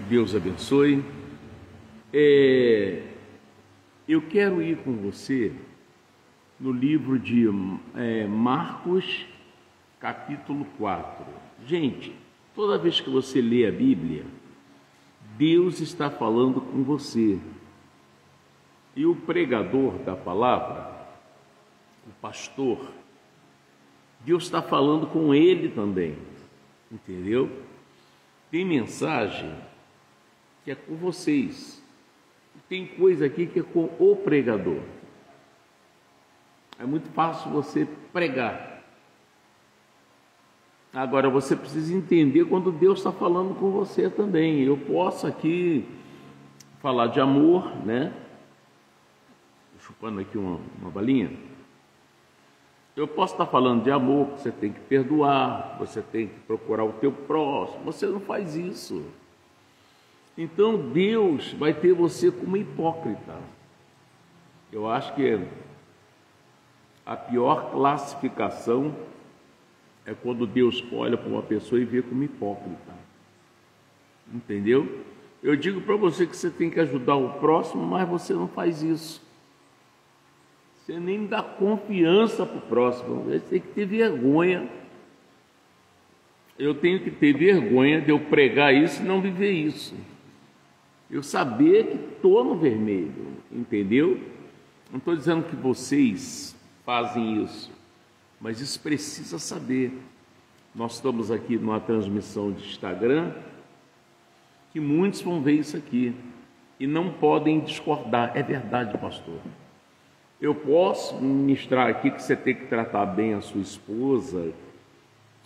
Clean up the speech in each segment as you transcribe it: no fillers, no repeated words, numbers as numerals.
Deus abençoe. Eu quero ir com você no livro de Marcos, capítulo 4. Gente, toda vez que você lê a Bíblia, Deus está falando com você. E o pregador da palavra, o pastor, Deus está falando com ele também, entendeu? Tem mensagem que é com vocês, tem coisa aqui que é com o pregador. É muito fácil você pregar. Agora você precisa entender quando Deus está falando com você também. Eu posso aqui falar de amor, né? Estou chupando aqui uma balinha. Eu posso estar falando de amor, que você tem que perdoar, você tem que procurar o teu próximo. Você não faz isso. Então Deus vai ter você como hipócrita. Eu acho que a pior classificação é quando Deus olha para uma pessoa e vê como hipócrita. Entendeu? Eu digo para você que você tem que ajudar o próximo, mas você não faz isso. Você nem dá confiança para o próximo. Você tem que ter vergonha. Eu tenho que ter vergonha de eu pregar isso e não viver isso. Eu saber que estou no vermelho, entendeu? Não estou dizendo que vocês fazem isso, mas isso precisa saber. Nós estamos aqui numa transmissão de Instagram, que muitos vão ver isso aqui e não podem discordar. É verdade, pastor. Eu posso ministrar aqui que você tem que tratar bem a sua esposa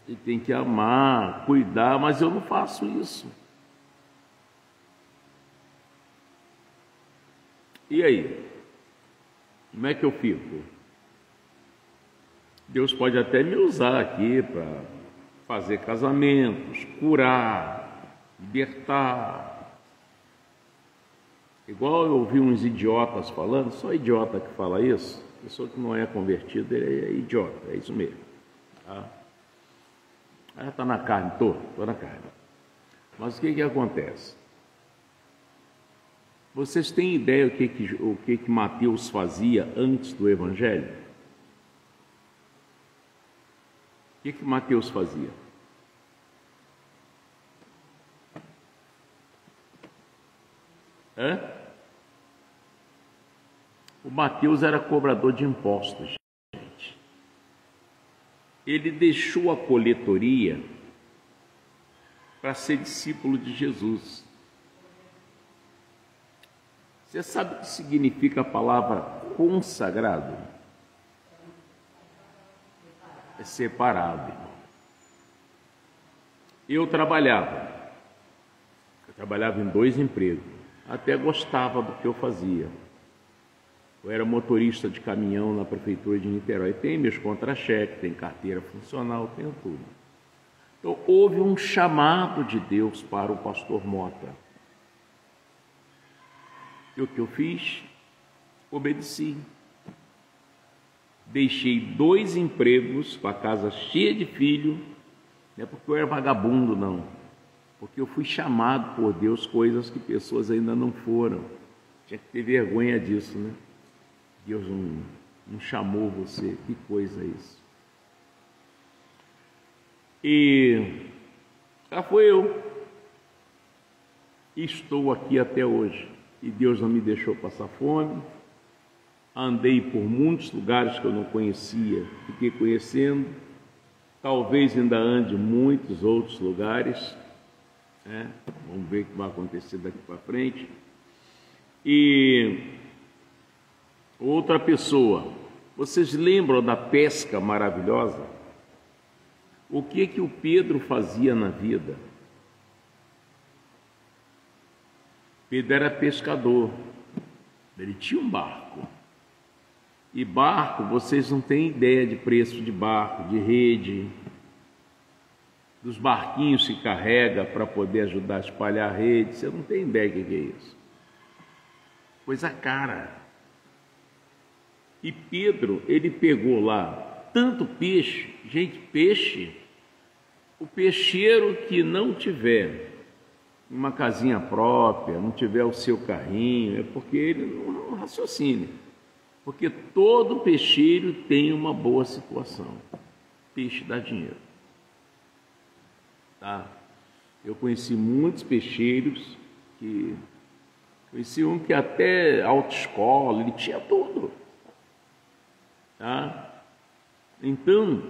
e tem que amar, cuidar, mas eu não faço isso. E aí? Como é que eu fico? Deus pode até me usar aqui para fazer casamentos, curar, libertar. Igual eu ouvi uns idiotas falando, só idiota que fala isso, pessoa que não é convertida é idiota, é isso mesmo. Tá? Está na carne, estou na carne. Mas o que acontece? Vocês têm ideia o que Mateus fazia antes do Evangelho? O que Mateus fazia? O Mateus era cobrador de impostos, gente. Ele deixou a coletoria para ser discípulo de Jesus. Você sabe o que significa a palavra consagrado? É separado. Eu trabalhava em 2 empregos, até gostava do que eu fazia. Eu era motorista de caminhão na prefeitura de Niterói, tem meus contra-cheques, tem carteira funcional, tenho tudo. Então houve um chamado de Deus para o pastor Mota. E o que eu fiz? Obedeci. Deixei 2 empregos com a casa cheia de filho, não é porque eu era vagabundo, não. Porque eu fui chamado por Deus, coisas que pessoas ainda não foram. Tinha que ter vergonha disso, né? Deus não chamou você, que coisa é isso? E cá foi eu. Estou aqui até hoje. E Deus não me deixou passar fome. Andei por muitos lugares que eu não conhecia, fiquei conhecendo. Talvez ainda ande em muitos outros lugares. Vamos ver o que vai acontecer daqui para frente. E outra pessoa, vocês lembram da pesca maravilhosa? O que o Pedro fazia na vida? Pedro era pescador, ele tinha um barco. E barco, vocês não têm ideia de preço de barco, de rede, dos barquinhos que carrega para poder ajudar a espalhar a rede. Você não tem ideia do que é isso. Coisa cara. E Pedro, ele pegou lá tanto peixe, gente, peixe, o peixeiro que não tiver uma casinha própria, não tiver o seu carrinho, é porque ele não raciocina. Porque todo peixeiro tem uma boa situação. Peixe dá dinheiro. Tá? Eu conheci muitos peixeiros que... Conheci um que até autoescola, ele tinha tudo. Tá? Então,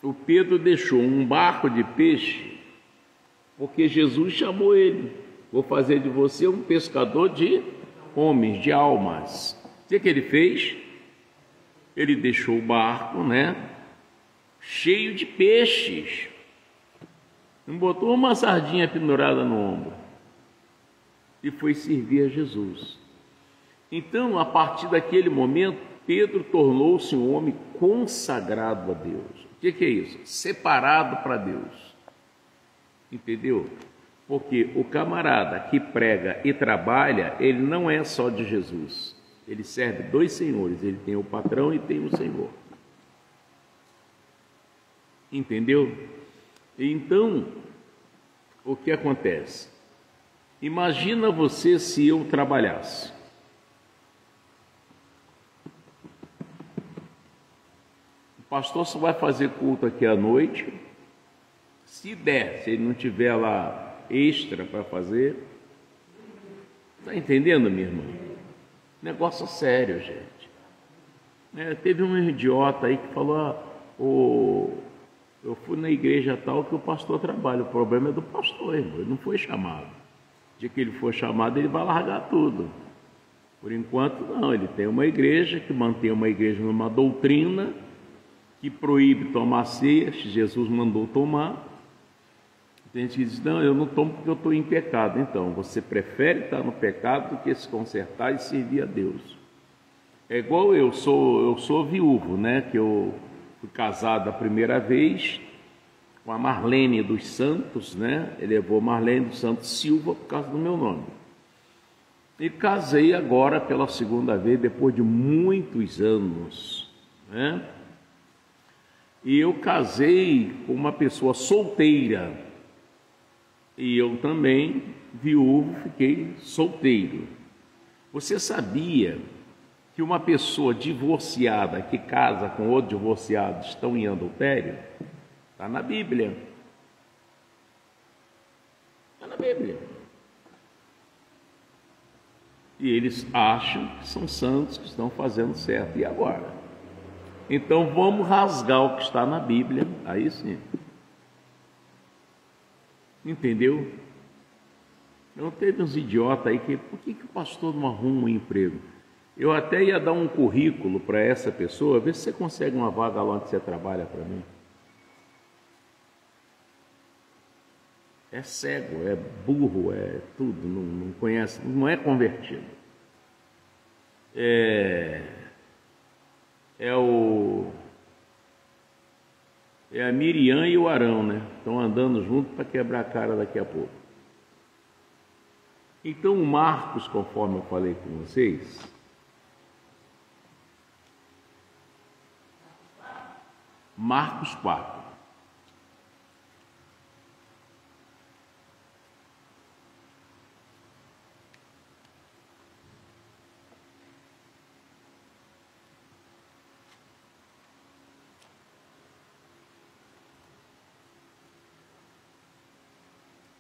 o Pedro deixou um barco de peixe, porque Jesus chamou ele. Vou fazer de você um pescador de homens, de almas. O que ele fez? Ele deixou o barco, cheio de peixes. Não botou uma sardinha pendurada no ombro. E foi servir a Jesus. Então, a partir daquele momento, Pedro tornou-se um homem consagrado a Deus. O que é isso? Separado para Deus. Entendeu? Porque o camarada que prega e trabalha, ele não é só de Jesus. Ele serve dois senhores. Ele tem o patrão e tem o Senhor. Entendeu? Então, o que acontece? Imagina você se eu trabalhasse. O pastor só vai fazer culto aqui à noite. Se der, se ele não tiver lá extra para fazer. Está entendendo, minha irmã? Negócio sério, gente. Teve um idiota aí que falou: eu fui na igreja tal que o pastor trabalha. O problema é do pastor, irmão. Ele não foi chamado. O dia que ele for chamado, ele vai largar tudo. Por enquanto, não. Ele tem uma igreja que mantém uma igreja numa doutrina que proíbe tomar ceia. Jesus mandou tomar. Tem gente que diz: não, eu não tomo porque eu estou em pecado. Então, você prefere estar no pecado do que se consertar e servir a Deus. É igual eu sou viúvo, que eu fui casado a primeira vez com a Marlene dos Santos, Ele levou Marlene dos Santos Silva por causa do meu nome. E casei agora pela segunda vez, depois de muitos anos, E eu casei com uma pessoa solteira. E eu também, viúvo, fiquei solteiro. Você sabia que uma pessoa divorciada que casa com outro divorciado estão em adultério? Está na Bíblia. Está na Bíblia. E eles acham que são santos, que estão fazendo certo. E agora? Então vamos rasgar o que está na Bíblia, aí sim. Entendeu? Não teve uns idiotas aí que... Por que o pastor não arruma um emprego? Eu até ia dar um currículo para essa pessoa, ver se você consegue uma vaga lá onde você trabalha para mim. É cego, é burro, é tudo, não conhece, não é convertido. É a Miriam e o Arão, Estão andando juntos para quebrar a cara daqui a pouco. Então, o Marcos, conforme eu falei com vocês, Marcos 4.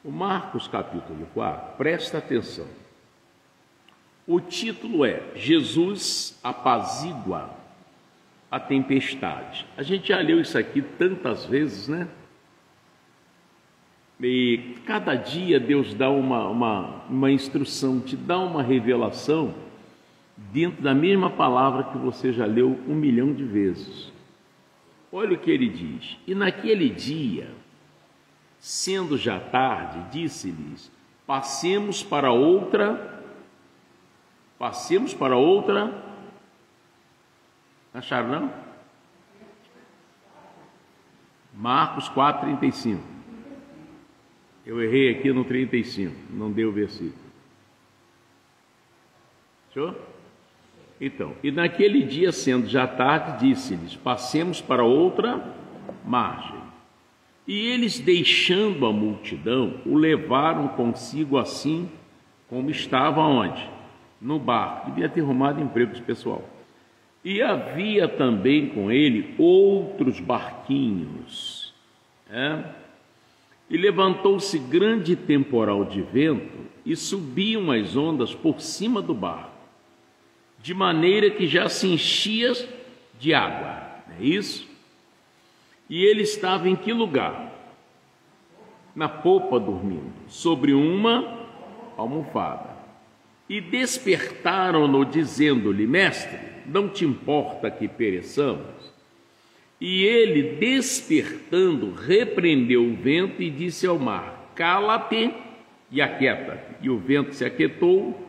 O Marcos capítulo 4, presta atenção. O título é Jesus apazigua a tempestade. A gente já leu isso aqui tantas vezes, E cada dia Deus dá uma instrução, te dá uma revelação dentro da mesma palavra que você já leu 1 milhão de vezes. Olha o que ele diz. E naquele dia, sendo já tarde, disse-lhes: passemos para outra. Acharam, não? Marcos 4:35. Eu errei aqui no 35, não deu o versículo. Fechou? Então, e naquele dia, sendo já tarde, disse-lhes: passemos para outra margem. E eles, deixando a multidão, o levaram consigo assim como estava onde? No barco. Devia ter arrumado emprego de pessoal. E havia também com ele outros barquinhos. E levantou-se grande temporal de vento e subiam as ondas por cima do barco, de maneira que já se enchia de água. É isso? E ele estava em que lugar? Na popa, dormindo, sobre uma almofada. E despertaram-no, dizendo-lhe: Mestre, não te importa que pereçamos? E ele, despertando, repreendeu o vento e disse ao mar: Cala-te e aquieta-te. E o vento se aquietou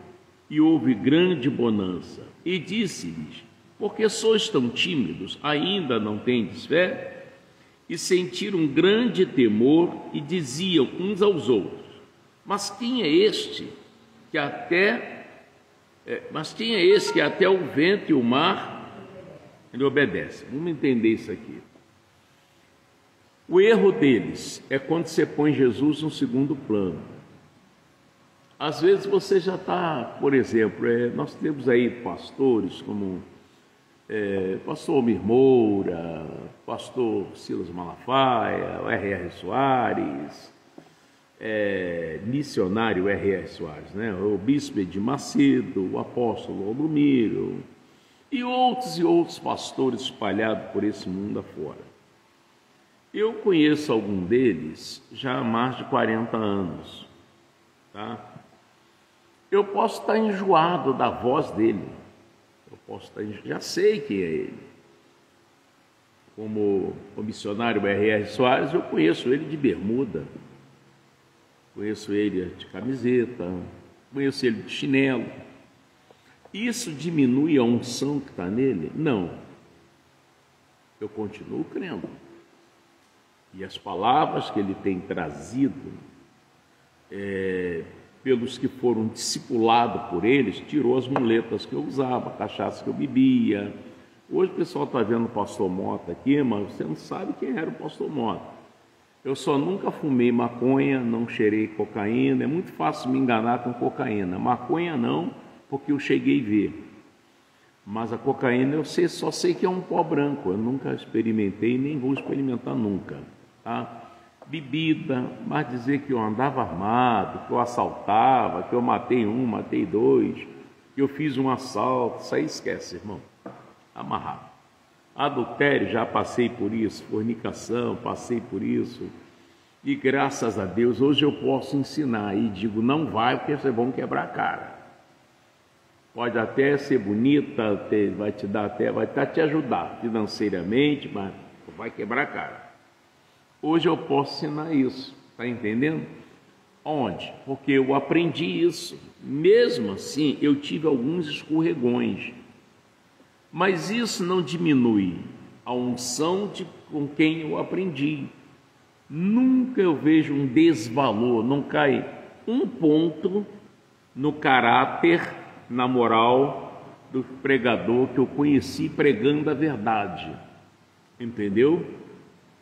e houve grande bonança. E disse-lhes: Por que sois tão tímidos? Ainda não tendes fé? E sentiram um grande temor e diziam uns aos outros: Mas quem é este que até o vento e o mar lhe obedecem? Vamos entender isso aqui. O erro deles é quando você põe Jesus no segundo plano. Às vezes você já está, por exemplo, nós temos aí pastores como pastor Almir Moura, pastor Silas Malafaia, o R.R. Soares, missionário R.R. Soares, né? O bispo de Macedo, o apóstolo Aldomiro e outros pastores espalhados por esse mundo afora. Eu conheço algum deles já há mais de 40 anos, tá? Eu posso estar enjoado da voz dele, já sei quem é ele. Como o missionário R.R. Soares, eu conheço ele de bermuda, conheço ele de camiseta, conheço ele de chinelo. Isso diminui a unção que está nele? Não. Eu continuo crendo. E as palavras que ele tem trazido, pelos que foram discipulados por eles, tirou as muletas que eu usava, a cachaça que eu bebia. Hoje o pessoal está vendo o pastor Mota aqui, mas você não sabe quem era o pastor Mota. Eu só nunca fumei maconha, não cheirei cocaína, é muito fácil me enganar com cocaína. Maconha não, porque eu cheguei a ver. Mas a cocaína eu só sei que é um pó branco, eu nunca experimentei e nem vou experimentar nunca, tá? Bebida, mas dizer que eu andava armado, que eu assaltava, que eu matei um, matei dois, que eu fiz um assalto, isso aí esquece, irmão, amarrado. Adultério, já passei por isso, fornicação, passei por isso, e graças a Deus hoje eu posso ensinar, e digo, não vai, porque vocês vão quebrar a cara. Pode até ser bonita, vai até te ajudar financeiramente, mas vai quebrar a cara. Hoje eu posso ensinar isso, está entendendo? Onde? Porque eu aprendi isso. Mesmo assim, eu tive alguns escorregões. Mas isso não diminui a unção com quem eu aprendi. Nunca eu vejo um desvalor, não cai um ponto no caráter, na moral do pregador que eu conheci pregando a verdade. Entendeu?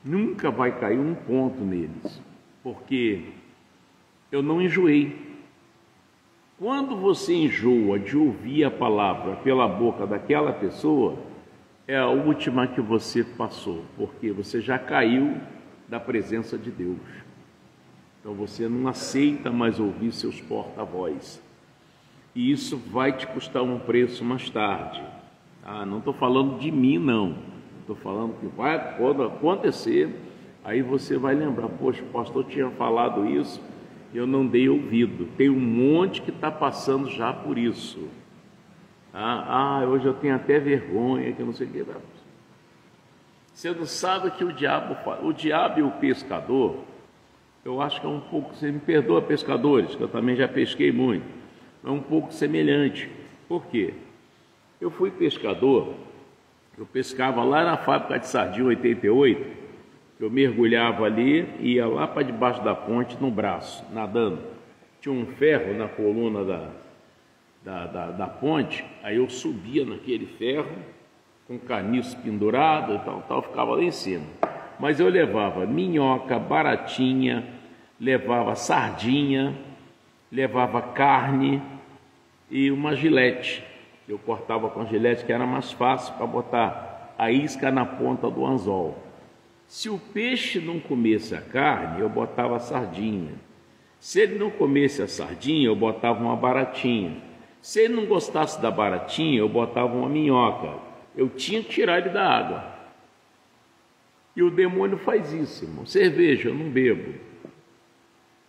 Nunca vai cair um ponto neles, porque eu não enjoei. Quando você enjoa de ouvir a palavra pela boca daquela pessoa, é a última que você passou, porque você já caiu da presença de Deus. Então você não aceita mais ouvir seus porta-voz. E isso vai te custar um preço mais tarde. Não estou falando de mim, não. Estou falando que quando acontecer, aí você vai lembrar, poxa, o pastor tinha falado isso, eu não dei ouvido. Tem um monte que está passando já por isso. Hoje eu tenho até vergonha, que eu não sei o que. Você não sabe que o diabo e o pescador, eu acho que é um pouco, você me perdoa, pescadores, que eu também já pesquei muito, é um pouco semelhante. Por quê? Eu fui pescador. Eu pescava lá na fábrica de sardinha 88, eu mergulhava ali, ia lá para debaixo da ponte no braço, nadando. Tinha um ferro na coluna da ponte, aí eu subia naquele ferro, com caniço pendurado e tal, ficava lá em cima. mas eu levava minhoca, baratinha, levava sardinha, levava carne e uma gilete. Eu cortava com a gilete, que era mais fácil para botar a isca na ponta do anzol. Se o peixe não comesse a carne, eu botava a sardinha. Se ele não comesse a sardinha, eu botava uma baratinha. Se ele não gostasse da baratinha, eu botava uma minhoca. Eu tinha que tirar ele da água. E o demônio faz isso, irmão. Cerveja, eu não bebo.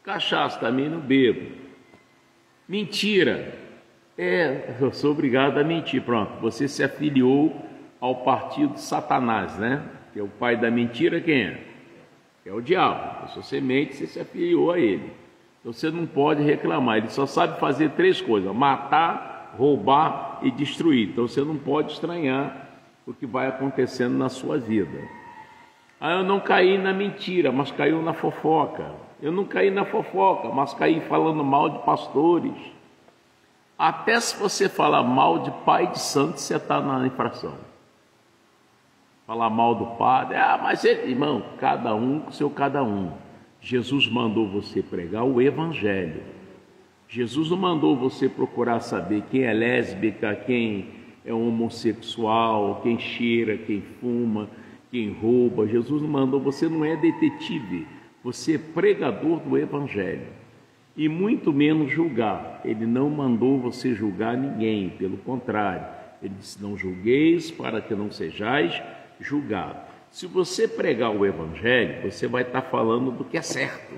Cachaça também não bebo. Mentira. Eu sou obrigado a mentir. Pronto, você se afiliou ao partido de Satanás, né? Que é o pai da mentira, quem é? É o diabo. Se você mente, você se afiliou a ele. Então você não pode reclamar. Ele só sabe fazer 3 coisas: matar, roubar e destruir. Então você não pode estranhar o que vai acontecendo na sua vida. Eu não caí na mentira, mas caiu na fofoca. Eu não caí na fofoca, mas caí falando mal de pastores. Até se você falar mal de pai de santo, você está na infração. Falar mal do padre, mas ele, irmão, cada um com seu cada um. Jesus mandou você pregar o evangelho. Jesus não mandou você procurar saber quem é lésbica, quem é homossexual, quem cheira, quem fuma, quem rouba. Jesus não mandou, você não é detetive, você é pregador do evangelho. E muito menos julgar. Ele não mandou você julgar ninguém, pelo contrário. Ele disse: não julgueis para que não sejais julgados. Se você pregar o evangelho, você vai estar falando do que é certo.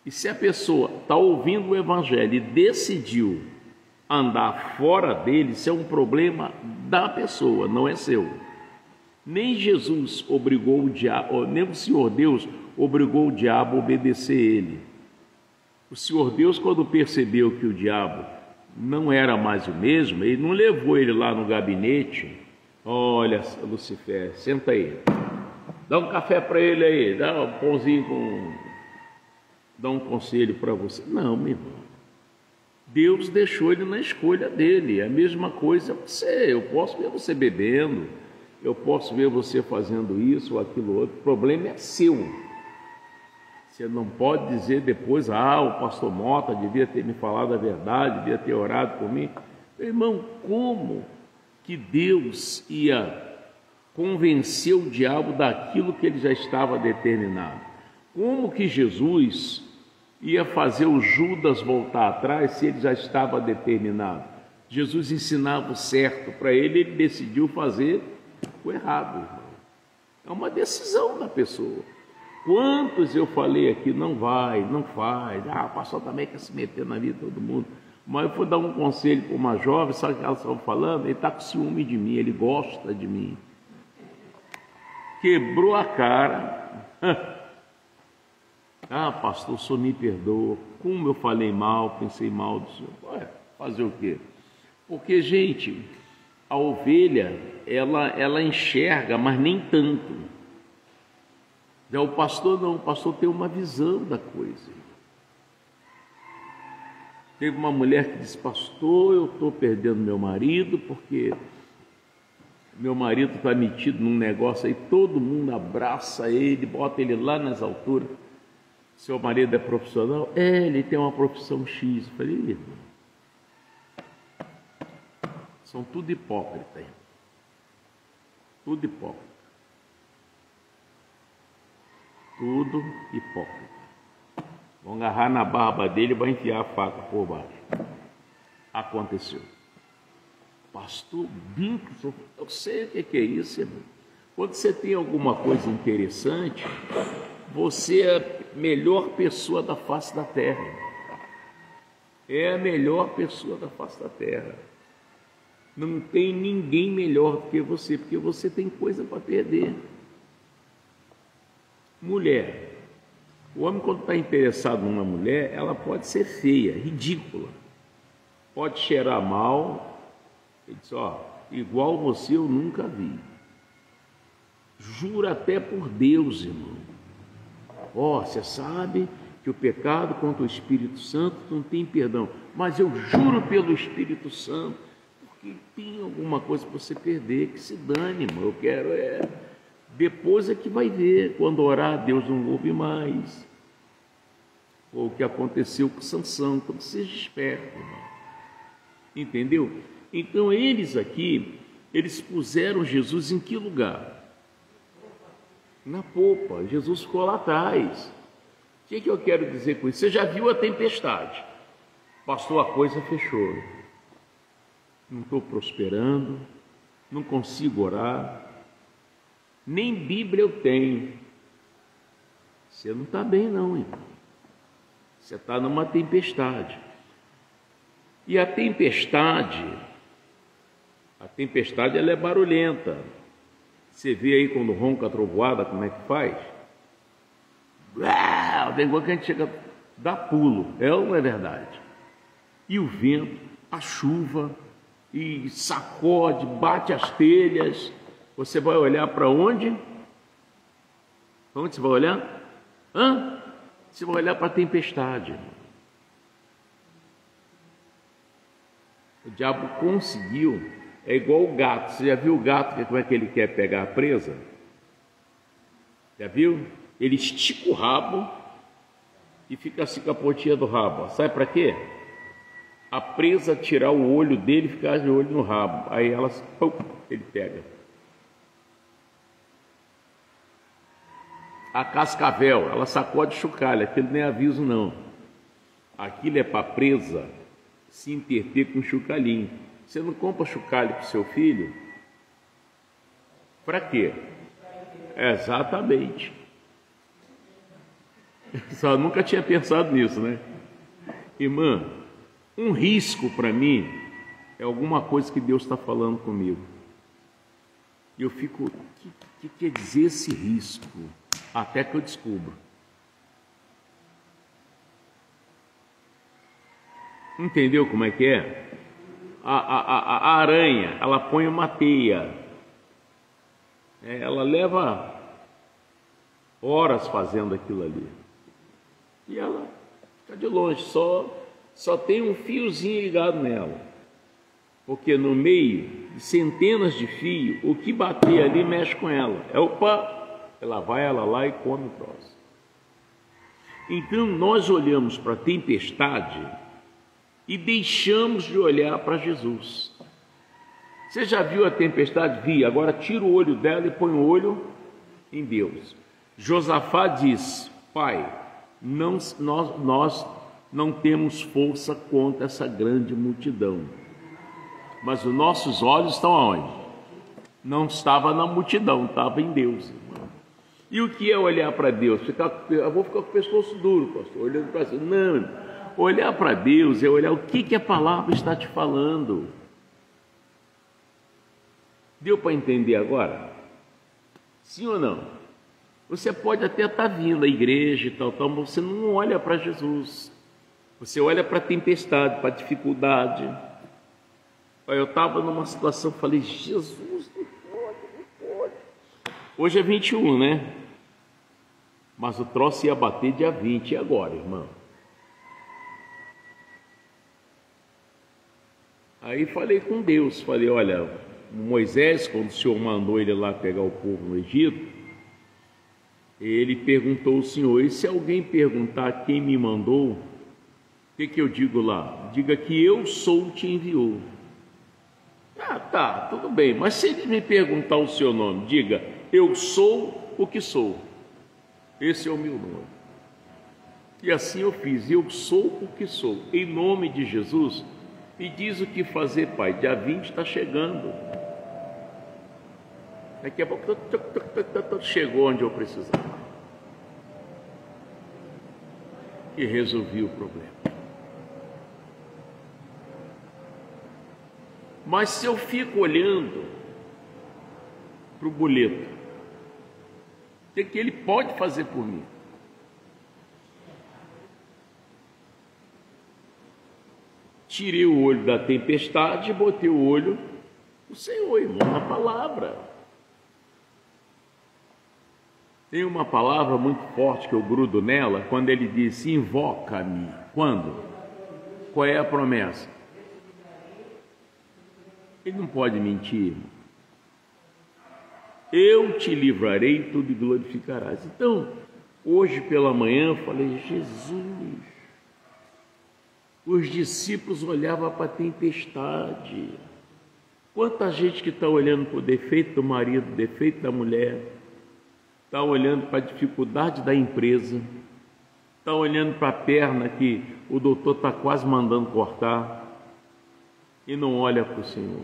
E se a pessoa está ouvindo o evangelho e decidiu andar fora dele, isso é um problema da pessoa, não é seu. Nem Jesus obrigou o diabo, nem o Senhor Deus obrigou o diabo a obedecer ele. O Senhor Deus, quando percebeu que o diabo não era mais o mesmo, ele não levou ele lá no gabinete. Olha, Lucifer, senta aí, dá um café para ele aí, dá um pãozinho dá um conselho para você. Não, meu irmão. Deus deixou ele na escolha dele. É a mesma coisa você. Eu posso ver você bebendo, eu posso ver você fazendo isso ou aquilo outro. O problema é seu. Você não pode dizer depois: o pastor Mota devia ter me falado a verdade, devia ter orado por mim. Meu irmão, como que Deus ia convencer o diabo daquilo que ele já estava determinado? Como que Jesus ia fazer o Judas voltar atrás se ele já estava determinado? Jesus ensinava o certo para ele, ele decidiu fazer o errado, irmão. É uma decisão da pessoa. Quantos eu falei aqui: não vai, não faz, o pastor também quer se meter na vida de todo mundo. Mas eu fui dar um conselho para uma jovem, sabe o que elas estavam falando? Ele está com ciúme de mim, ele gosta de mim. Quebrou a cara. Pastor, o senhor me perdoa. Como eu falei mal, pensei mal do senhor. Fazer o quê? Porque, gente, a ovelha, ela enxerga, mas nem tanto. Já o pastor não, o pastor tem uma visão da coisa. Teve uma mulher que disse: pastor, eu estou perdendo meu marido porque meu marido está metido num negócio aí, todo mundo abraça ele, bota ele lá nas alturas. Seu marido é profissional? Ele tem uma profissão X. Eu falei: irmão, são tudo hipócritas, tudo hipócrita. Tudo hipócrita. Vão agarrar na barba dele e vai enfiar a faca por baixo. Aconteceu. Pastor Binco, eu sei o que é isso, irmão. Quando você tem alguma coisa interessante, você é a melhor pessoa da face da terra. É a melhor pessoa da face da terra. Não tem ninguém melhor do que você, porque você tem coisa para perder. Mulher. O homem, quando está interessado numa mulher, ela pode ser feia, ridícula, pode cheirar mal. Ele diz: igual você eu nunca vi. Jura até por Deus, irmão. Você sabe que o pecado contra o Espírito Santo não tem perdão, mas eu juro pelo Espírito Santo, porque tem alguma coisa para você perder, que se dane, irmão. Eu quero Depois é que vai ver, quando orar, Deus não ouve mais. Ou o que aconteceu com Sansão, quando seja esperto, irmão. Entendeu? Então eles aqui, eles puseram Jesus em que lugar? Na popa. Jesus ficou lá atrás. O que eu quero dizer com isso? Você já viu a tempestade? Pastor, a coisa fechou. Não estou prosperando, não consigo orar, nem Bíblia eu tenho. Você não está bem não, irmão. Você está numa tempestade. E a tempestade ela é barulhenta. Você vê aí quando ronca a trovoada, como é que faz? Tem igual que a gente chega a dar pulo, é ou não é verdade? E o vento, a chuva, e sacode, bate as telhas. Você vai olhar para onde? Para onde você vai olhar? Você vai olhar para a tempestade. O diabo conseguiu, é igual o gato. Você já viu o gato, como é que ele quer pegar a presa? Já viu? Ele estica o rabo e fica assim com a pontinha do rabo. Sabe para quê? A presa tirar o olho dele e ficar de olho no rabo. Aí ele pega. A cascavel, ela sacode chocalho, aquilo nem é aviso não. Aquilo é para a presa se interter com chocalhinho. Você não compra chocalho para o seu filho? Para quê? Exatamente. Só nunca tinha pensado nisso, né? Irmã, um risco para mim é alguma coisa que Deus está falando comigo. E eu fico, o que quer dizer esse risco? Até que eu descubro. Entendeu como é que é? A aranha, ela põe uma teia. Ela leva horas fazendo aquilo ali. E ela fica de longe, só tem um fiozinho ligado nela. Porque no meio de centenas de fios, o que bater ali mexe com ela. Ela vai lá e come o troço. Então nós olhamos para a tempestade e deixamos de olhar para Jesus. Você já viu a tempestade? Vi, agora tira o olho dela e põe o olho em Deus. Josafá diz: Pai, nós não temos força contra essa grande multidão, mas os nossos olhos estão aonde? Não estava na multidão, estava em Deus, irmão. E o que é olhar para Deus? Eu vou ficar com o pescoço duro, pastor, olhando para cima. Não, olhar para Deus é olhar o que a palavra está te falando. Deu para entender agora? Sim ou não? Você pode até estar vindo à igreja e tal, mas você não olha para Jesus. Você olha para a tempestade, para a dificuldade. Eu estava numa situação, falei, Jesus, não pode. Hoje é 21, né? Mas o troço ia bater dia 20, e agora, irmão? Aí falei com Deus, falei, olha, Moisés, quando o Senhor mandou ele lá pegar o povo no Egito, ele perguntou ao Senhor, e se alguém perguntar quem me mandou, o que eu digo lá? Diga que eu sou te enviou. Tá, tudo bem, mas se ele me perguntar o seu nome, diga, eu sou o que sou. Esse é o meu nome. E assim eu fiz, eu sou o que sou, em nome de Jesus. E diz o que fazer, Pai. Dia 20 está chegando. Daqui a pouco chegou onde eu precisava. E resolvi o problema. Mas se eu fico olhando para o boleto, o que ele pode fazer por mim? Tirei o olho da tempestade e botei o olho no Senhor, irmão, na palavra. Tem uma palavra muito forte que eu grudo nela, quando ele disse, invoca-me. Quando? Qual é a promessa? Ele não pode mentir. eu te livrarei e tu me glorificarás. Então, hoje pela manhã eu falei, Jesus, os discípulos olhavam para a tempestade. Quanta gente que está olhando para o defeito do marido, defeito da mulher, está olhando para a dificuldade da empresa, está olhando para a perna que o doutor está quase mandando cortar e não olha para o Senhor.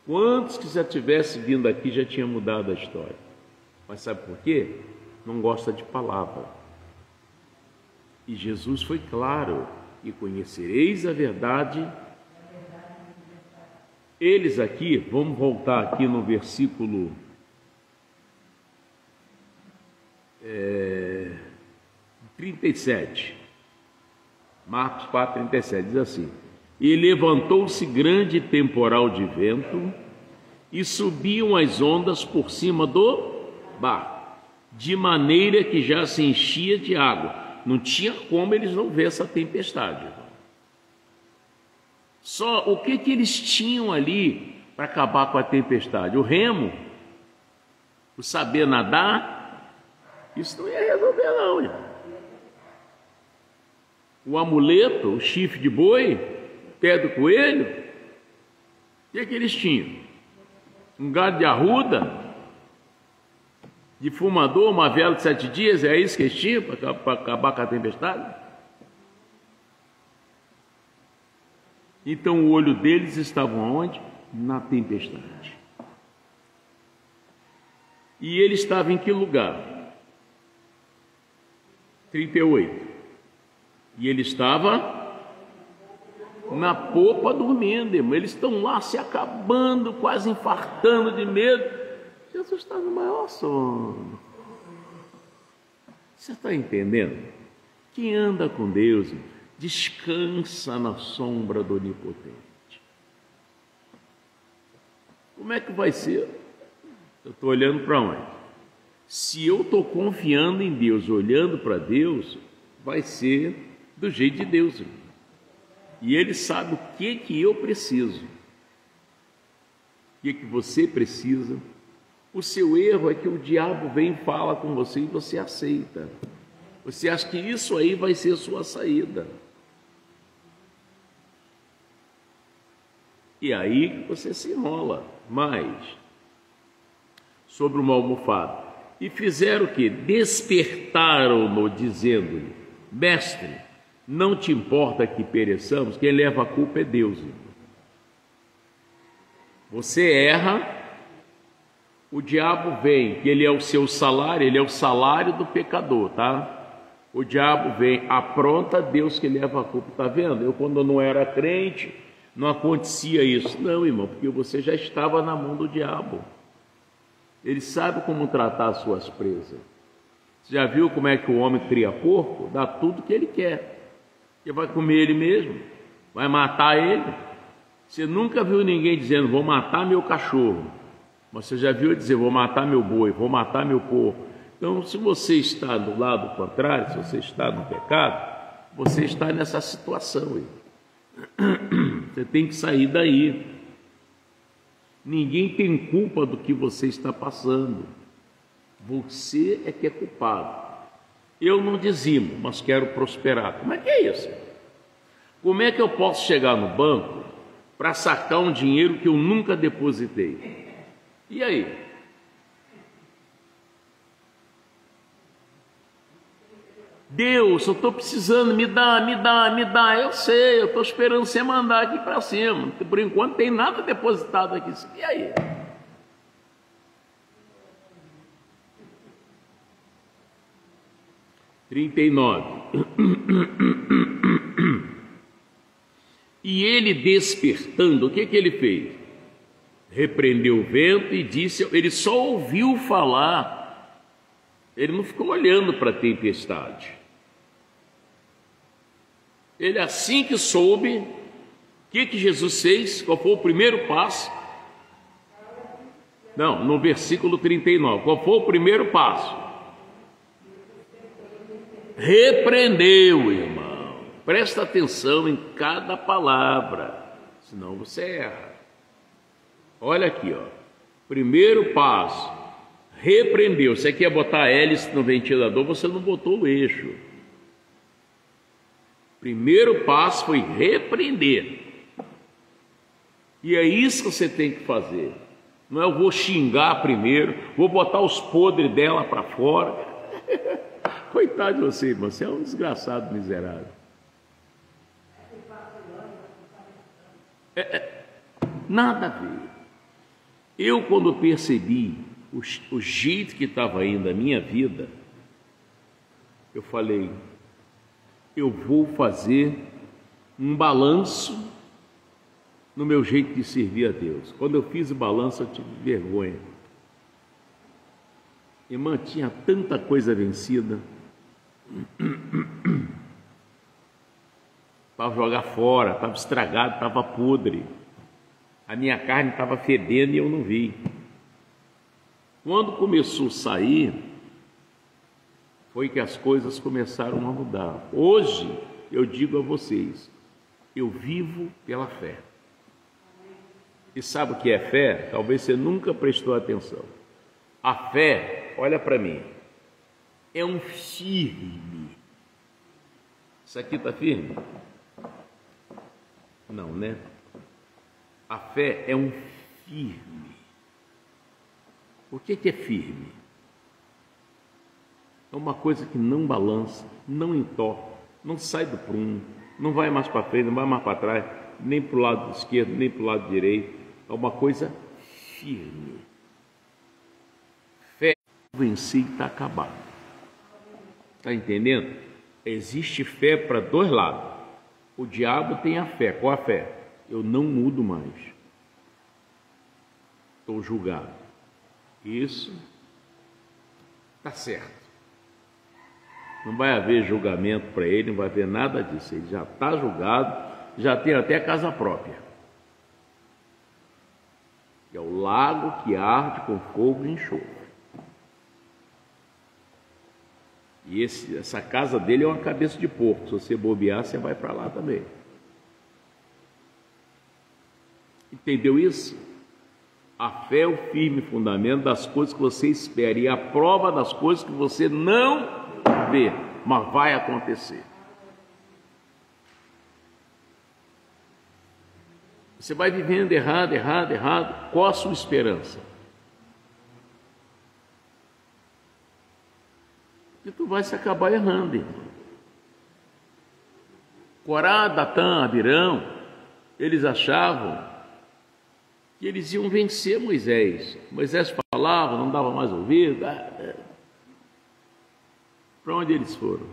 Quantos que já tivesse vindo aqui já tinha mudado a história? Mas sabe por quê? Não gosta de palavra. E Jesus foi claro, e conhecereis a verdade. Eles aqui, vamos voltar aqui no versículo 37, Marcos 4, 37, diz assim: e levantou-se grande temporal de vento, e subiam as ondas por cima do barco, de maneira que já se enchia de água. Não tinha como eles não ver essa tempestade. Só o que eles tinham ali para acabar com a tempestade? O remo, o saber nadar, isso não ia resolver não, irmão. O amuleto, o chifre de boi, pé do coelho, o que eles tinham? Um gado de arruda, de fumador, uma vela de 7 dias, é isso que eles tinham para acabar com a tempestade? Então o olho deles estava onde? Na tempestade. E ele estava em que lugar? 38. E ele estava na popa dormindo, irmão. Eles estão lá se acabando, quase infartando de medo. Jesus está no maior sono. Você está entendendo? Quem anda com Deus descansa na sombra do Onipotente. Como é que vai ser? Eu estou olhando para onde? Se eu estou confiando em Deus, olhando para Deus, vai ser do jeito de Deus. E Ele sabe o que eu preciso. O que você precisa. O seu erro é que o diabo vem e fala com você e você aceita. Você acha que isso aí vai ser a sua saída. E aí você se enrola. Mas, sobre uma almofada. E fizeram o quê? Despertaram-no, dizendo-lhe: mestre, não te importa que pereçamos? Quem leva a culpa é Deus. Você erra, o diabo vem, que ele é o seu salário, ele é o salário do pecador, tá? O diabo vem, apronta, Deus que leva a culpa. Tá vendo? Eu, quando não era crente, não acontecia isso. Não, irmão, porque você já estava na mão do diabo. Ele sabe como tratar as suas presas. Você já viu como é que o homem cria porco? Dá tudo que ele quer. Ele vai comer ele mesmo, vai matar ele. Você nunca viu ninguém dizendo: vou matar meu cachorro. Mas você já viu dizer: vou matar meu boi, vou matar meu porco. Então, se você está do lado contrário, se você está no pecado, você está nessa situação aí. Você tem que sair daí. Ninguém tem culpa do que você está passando. Você é que é culpado. Eu não dizimo, mas quero prosperar. Como é que é isso? Como é que eu posso chegar no banco para sacar um dinheiro que eu nunca depositei? E aí? Deus, eu estou precisando, me dá. Eu sei, eu estou esperando você mandar aqui para cima. Por enquanto tem nada depositado aqui. E aí? E ele despertando, o que ele fez? Repreendeu o vento e disse, ele só ouviu falar, ele não ficou olhando para a tempestade. Ele, assim que soube, o que Jesus fez? Qual foi o primeiro passo? Não, no versículo 39, qual foi o primeiro passo? Repreendeu, irmão. Presta atenção em cada palavra, senão você erra. Olha aqui, ó. Primeiro passo, repreendeu. Você quer botar a hélice no ventilador, você não botou o eixo. Primeiro passo foi repreender. E é isso que você tem que fazer. Não é eu vou xingar primeiro, vou botar os podres dela para fora. Coitado de você, irmão, você é um desgraçado miserável. Nada a ver. Eu, quando percebi o jeito que estava indo a minha vida, eu falei, eu vou fazer um balanço no meu jeito de servir a Deus. Quando eu fiz o balanço, eu tive vergonha. Irmã, tinha tanta coisa vencida para jogar fora, estava estragado, estava podre. A minha carne estava fedendo e eu não vi. Quando começou a sair, foi que as coisas começaram a mudar. Hoje, eu digo a vocês, eu vivo pela fé. E sabe o que é fé? Talvez você nunca prestou atenção. A fé, olha para mim, é um firme. Isso aqui está firme? Não, né? A fé é um firme. O que é firme? É uma coisa que não balança, não entorta, não sai do prumo, não vai mais para frente, não vai mais para trás, nem para o lado esquerdo, nem para o lado direito. É uma coisa firme. Fé vencer e está acabado. Está entendendo? Existe fé para dois lados. O diabo tem a fé. Qual a fé? Eu não mudo mais. Estou julgado. Isso está certo. Não vai haver julgamento para ele, não vai haver nada disso. Ele já está julgado, já tem até casa própria. É o lago que arde com fogo e enxofre. E essa casa dele é uma cabeça de porco. Se você bobear, você vai para lá também. Entendeu isso? A fé é o firme fundamento das coisas que você espera e a prova das coisas que você não vê, mas vai acontecer. Você vai vivendo errado. Qual a sua esperança? E tu vai se acabar errando, irmão. Corá, Datã, Abirão, eles achavam que eles iam vencer Moisés. Moisés falava, não dava mais ouvido. Para onde eles foram?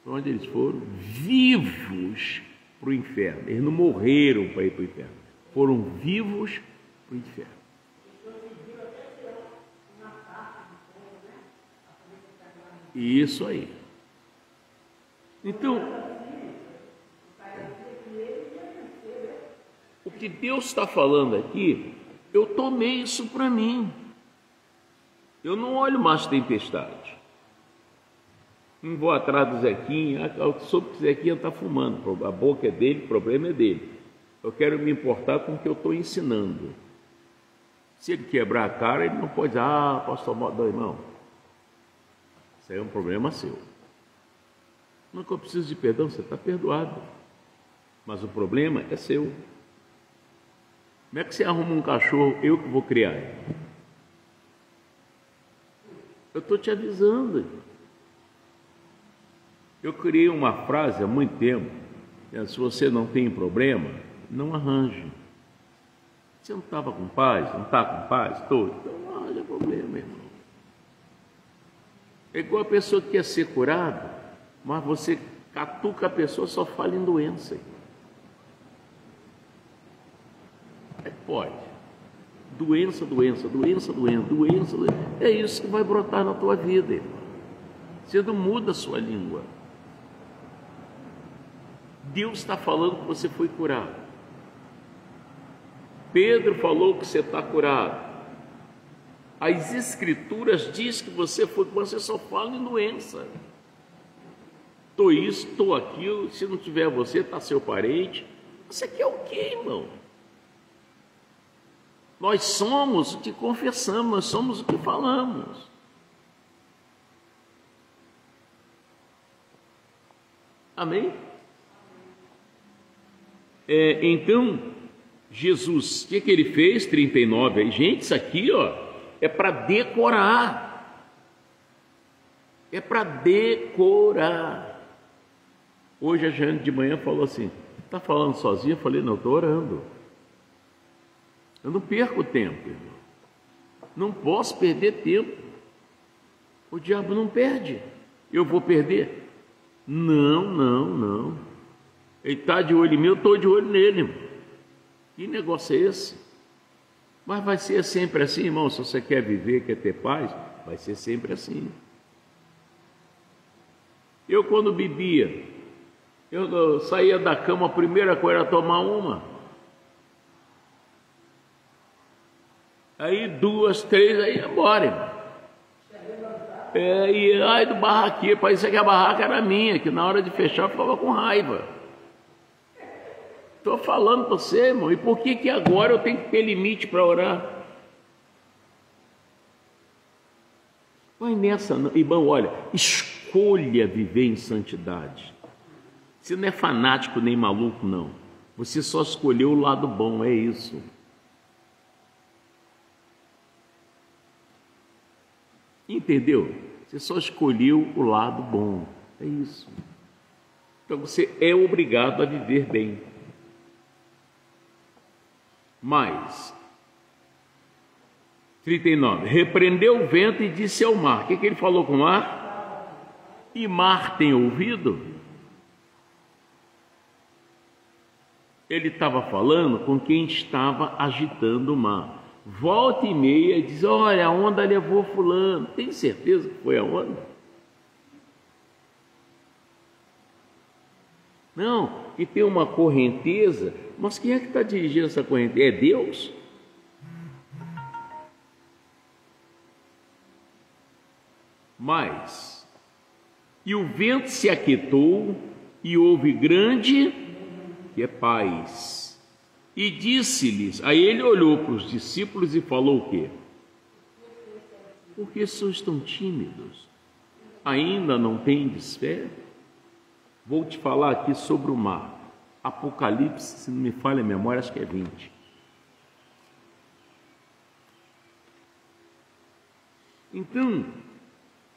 Para onde eles foram? Vivos para o inferno. Eles não morreram para ir para o inferno. Foram vivos para o inferno. Isso aí. Então, o que Deus está falando aqui, eu tomei isso para mim. Eu não olho mais tempestade. Não vou atrás do Zequinha. Eu soube que o Zequinha está fumando. A boca é dele, o problema é dele. Eu quero me importar com o que eu estou ensinando. Se ele quebrar a cara, ele não pode dizer, pastor, não, irmão. Isso aí é um problema seu. Não que eu preciso de perdão, você está perdoado. Mas o problema é seu. Como é que você arruma um cachorro, eu que vou criar? Eu estou te avisando. Eu criei uma frase há muito tempo. Se você não tem problema, não arranje. Você não estava com paz? Não está com paz? Estou. Então não arranja problema, irmão. É igual a pessoa que quer ser curada, mas você catuca a pessoa, só fala em doença. Pode. Doença. É isso que vai brotar na tua vida, irmão. Você não muda a sua língua. Deus está falando que você foi curado. Pedro falou que você está curado. As escrituras diz que você só fala em doença. Estou isso, estou aquilo, se não tiver você, está seu parente. Você quer o quê, irmão? Nós somos o que confessamos, nós somos o que falamos. Amém? Então, Jesus, o que ele fez? 39 aí. Gente, isso aqui, ó, é para decorar. É para decorar. Hoje a Jane de manhã falou assim: está falando sozinha? Eu falei: não, estou orando. Eu não perco tempo, irmão. Não posso perder tempo. O diabo não perde. Eu vou perder? Não. Ele está de olho em mim, eu estou de olho nele, irmão. Que negócio é esse? Mas vai ser sempre assim, irmão. Se você quer viver, quer ter paz, vai ser sempre assim. Eu, quando bebia, eu saía da cama, a primeira coisa era tomar uma. Aí 2, 3, aí ia embora, irmão. E ai do barraquinho, parecia que a barraca era minha, que na hora de fechar eu ficava com raiva. Estou falando para você, irmão, e por que agora eu tenho que ter limite para orar? Vai nessa, não. Irmão, olha, escolha viver em santidade. Você não é fanático nem maluco, não. Você só escolheu o lado bom, é isso. Entendeu? Você só escolheu o lado bom, é isso. Então você é obrigado a viver bem. Mas, 39, repreendeu o vento e disse ao mar. O que ele falou com o mar? E mar tem ouvido? Ele estava falando com quem estava agitando o mar. Volta e meia diz: olha, a onda levou fulano. Tem certeza que foi a onda? Não, e tem uma correnteza. Mas quem é que está dirigindo essa correnteza? É Deus? Mas, e o vento se aquietou e houve grande, que é paz. E disse-lhes, aí ele olhou para os discípulos e falou o quê? Por que sois tão tímidos? Ainda não tendes fé? Vou te falar aqui sobre o mar. Apocalipse, se não me falha a memória, acho que é 20. Então,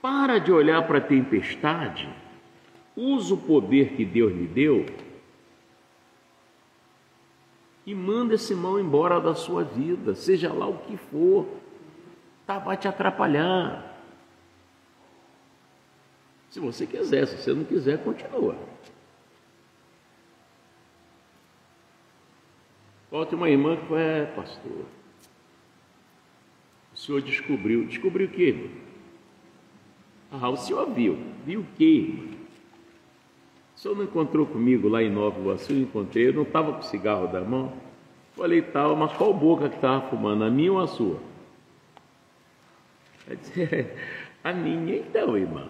para de olhar para a tempestade, usa o poder que Deus lhe deu e manda esse mal embora da sua vida, seja lá o que for, tá, vai te atrapalhar. Se você quiser, se você não quiser, continua. Volta uma irmã que foi: pastor, o senhor descobriu o quê? O senhor viu o quê? O senhor não encontrou comigo lá em Nova Iguaçu? Eu encontrei, eu não estava com o cigarro da mão. Falei: estava, mas qual boca que estava fumando, a minha ou a sua? Ela disse: a minha. Então, irmã,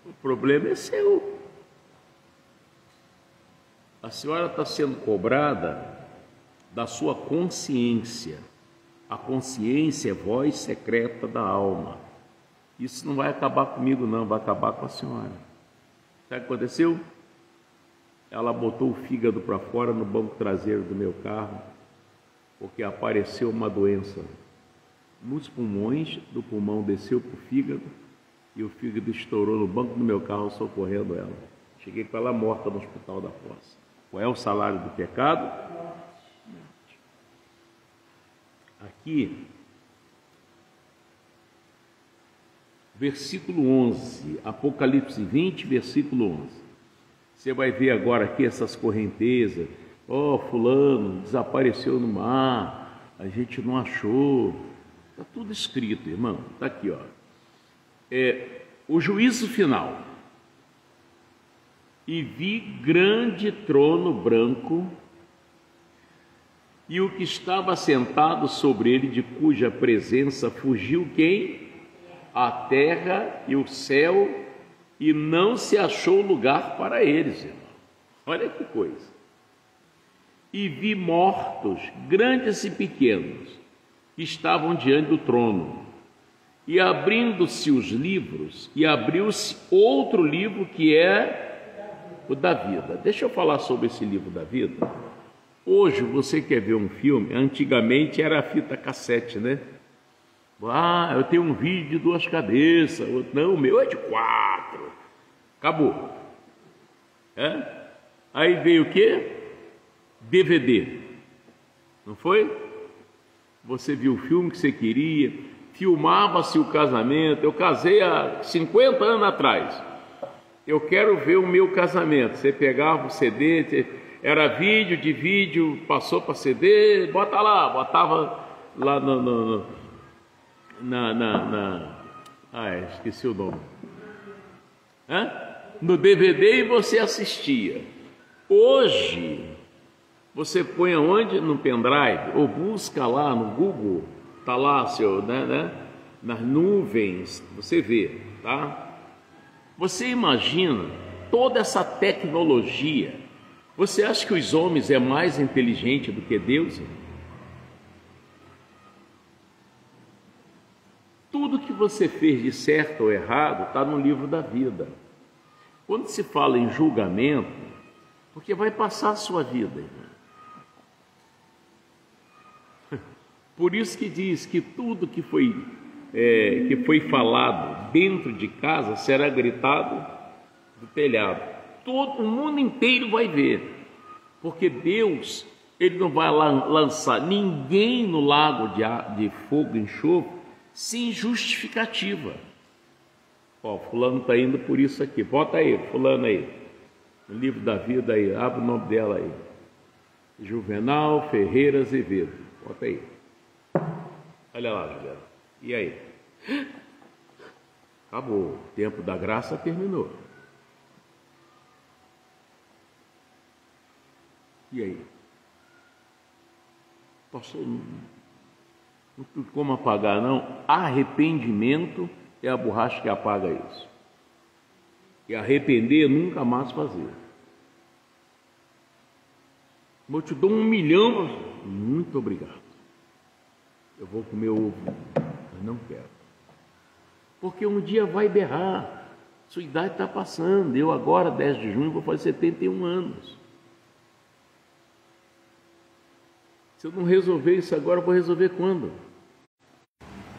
o problema é seu. A senhora está sendo cobrada da sua consciência. A consciência é voz secreta da alma. Isso não vai acabar comigo, não, vai acabar com a senhora. Sabe o que aconteceu? Ela botou o fígado para fora no banco traseiro do meu carro, porque apareceu uma doença nos pulmões, do pulmão desceu para o fígado, e o fígado estourou no banco do meu carro, socorrendo ela. Cheguei com ela morta no hospital da Fossa. Qual é o salário do pecado? Morte. Aqui, versículo 11, Apocalipse 20, versículo 11. Você vai ver agora aqui essas correntezas. Fulano desapareceu no mar, a gente não achou. Está tudo escrito, irmão. Está aqui, ó. O juízo final. E vi grande trono branco, e o que estava sentado sobre ele, de cuja presença fugiu quem? A terra e o céu, e não se achou lugar para eles, irmão. Olha que coisa. E vi mortos, grandes e pequenos, que estavam diante do trono. E abrindo-se os livros, e abriu-se outro livro que é o da vida. Deixa eu falar sobre esse livro da vida. Hoje você quer ver um filme, antigamente era a fita cassete, né? Ah, eu tenho um vídeo de 2 cabeças, não, o meu é de 4. Acabou. Aí veio o quê? DVD. Não foi? Você viu o filme que você queria, filmava-se o casamento. Eu casei há 50 anos atrás. Eu quero ver o meu casamento. Você pegava o CD, era vídeo de vídeo, passou para CD, bota lá, botava lá esqueci o nome. No DVD e você assistia. Hoje, você põe aonde? No pendrive, ou busca lá no Google, tá lá seu, nas nuvens, você vê, tá? Você imagina toda essa tecnologia. Você acha que os homens é mais inteligente do que Deus? Tudo que você fez de certo ou errado está no livro da vida. Quando se fala em julgamento, porque vai passar a sua vida, irmão. Por isso que diz que tudo que foi falado dentro de casa será gritado do telhado. Todo o mundo inteiro vai ver, porque Deus, Ele não vai lançar ninguém no lago de fogo e enxofre sem justificativa. Fulano está indo por isso aqui, bota aí, fulano aí, no livro da vida aí, abre o nome dela aí, Juvenal Ferreira Azevedo, bota aí, olha lá, Juliana, e aí? Acabou, o tempo da graça terminou. E aí? Pastor, não tem como apagar, não. Arrependimento é a borracha que apaga isso. E arrepender nunca mais fazer. Eu te dou 1 milhão, muito obrigado. Eu vou comer ovo, mas não quero. Porque um dia vai berrar. Sua idade está passando. Eu agora, 10 de junho, vou fazer 71 anos. Se eu não resolver isso agora, eu vou resolver quando?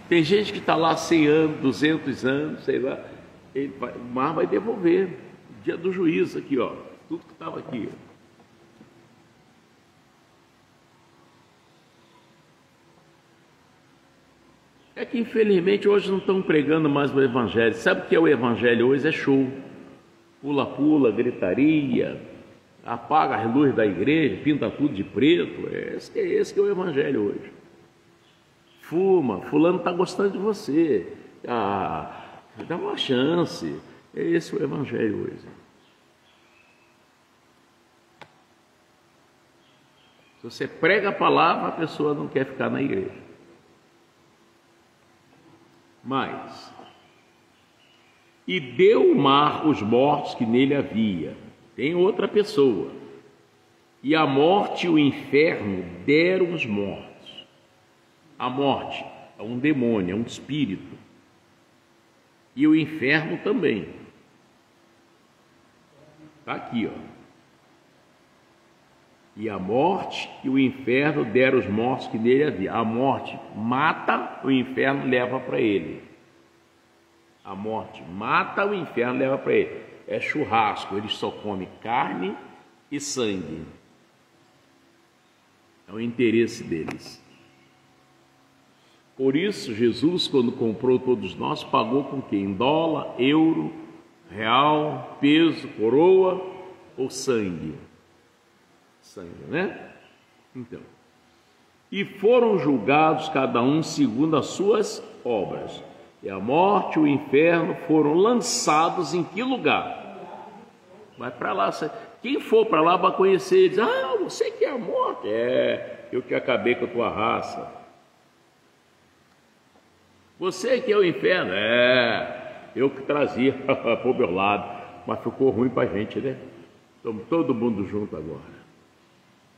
Tem gente que está lá 100 anos, 200 anos, sei lá, o mar vai devolver. Dia do juízo aqui, ó, tudo que estava aqui. É que infelizmente hoje não estão pregando mais o evangelho. Sabe o que é o evangelho hoje? É show. Pula-pula, gritaria, apaga as luzes da igreja, pinta tudo de preto. Esse que é o evangelho hoje. Fuma, fulano está gostando de você. Dá uma chance. Esse é o evangelho hoje. Se você prega a palavra, a pessoa não quer ficar na igreja. Mas, e deu o mar os mortos que nele havia. Tem outra pessoa. E a morte e o inferno deram os mortos. A morte é um demônio, é um espírito. E o inferno também. Está aqui, ó. E a morte e o inferno deram os mortos que nele havia. A morte mata, o inferno leva para ele. A morte mata, o inferno leva para ele. É churrasco, eles só comem carne e sangue. É o interesse deles. Por isso, Jesus, quando comprou todos nós, pagou com quê? Em dólar, euro, real, peso, coroa ou sangue? Sangue, né? Então, e foram julgados cada um segundo as suas obras. E a morte e o inferno foram lançados em que lugar? Vai para lá. Quem for para lá vai conhecer eles. Você que é a morte. Eu que acabei com a tua raça. Você que é o inferno. Eu que trazia para o meu lado. Mas ficou ruim para a gente, né? Estamos todo mundo junto agora.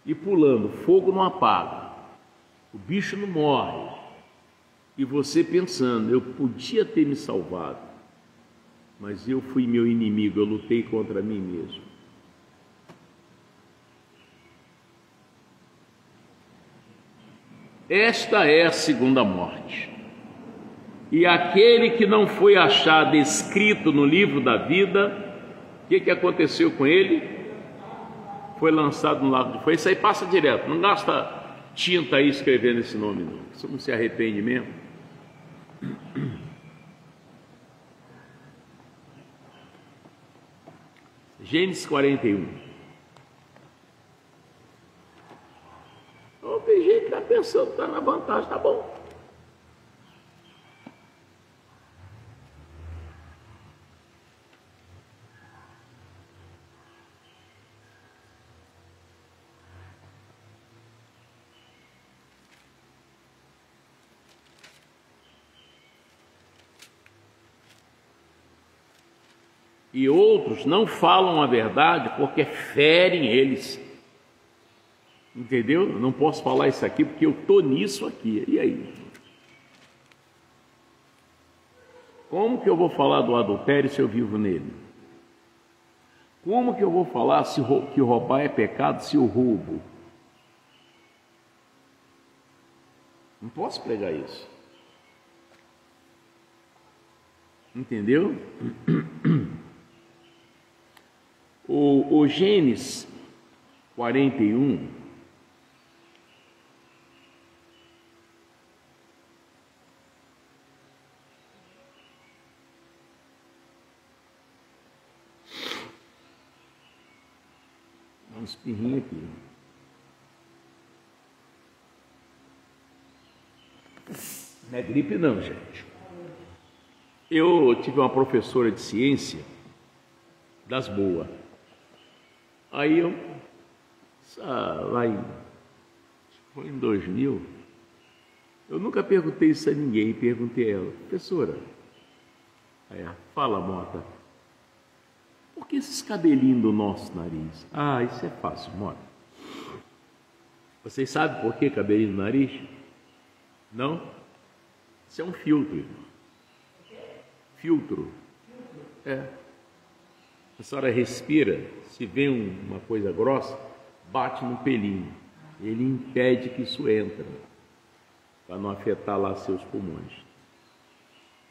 E pulando, fogo não apaga. O bicho não morre. E você pensando, eu podia ter me salvado, mas eu fui meu inimigo, eu lutei contra mim mesmo. Esta é a segunda morte. E aquele que não foi achado escrito no livro da vida, o que aconteceu com ele? Foi lançado no lago de fogo. Isso aí passa direto, não gasta tinta aí escrevendo esse nome, não. Você não se arrepende mesmo. Gênesis 41. Oh, tem gente que está pensando que está na vantagem, tá bom. E outros não falam a verdade porque ferem eles. Entendeu? Não posso falar isso aqui porque eu estou nisso aqui. E aí? Como que eu vou falar do adultério se eu vivo nele? Como que eu vou falar que roubar é pecado se eu roubo? Não posso pregar isso. Entendeu? O Gênesis 41, dá um espirrinho aqui. Não é gripe não, gente. Eu tive uma professora de ciência das boas. Aí foi em 2000, eu nunca perguntei isso a ninguém, perguntei a ela, professora, aí ela, fala, Mota, por que esses cabelinhos do nosso nariz? Ah, isso é fácil, Mota. Vocês sabem por que cabelinho do nariz? Não? Isso é um filtro, irmão. Filtro. É. A senhora respira, se vê uma coisa grossa, bate no pelinho. Ele impede que isso entre, para não afetar lá seus pulmões.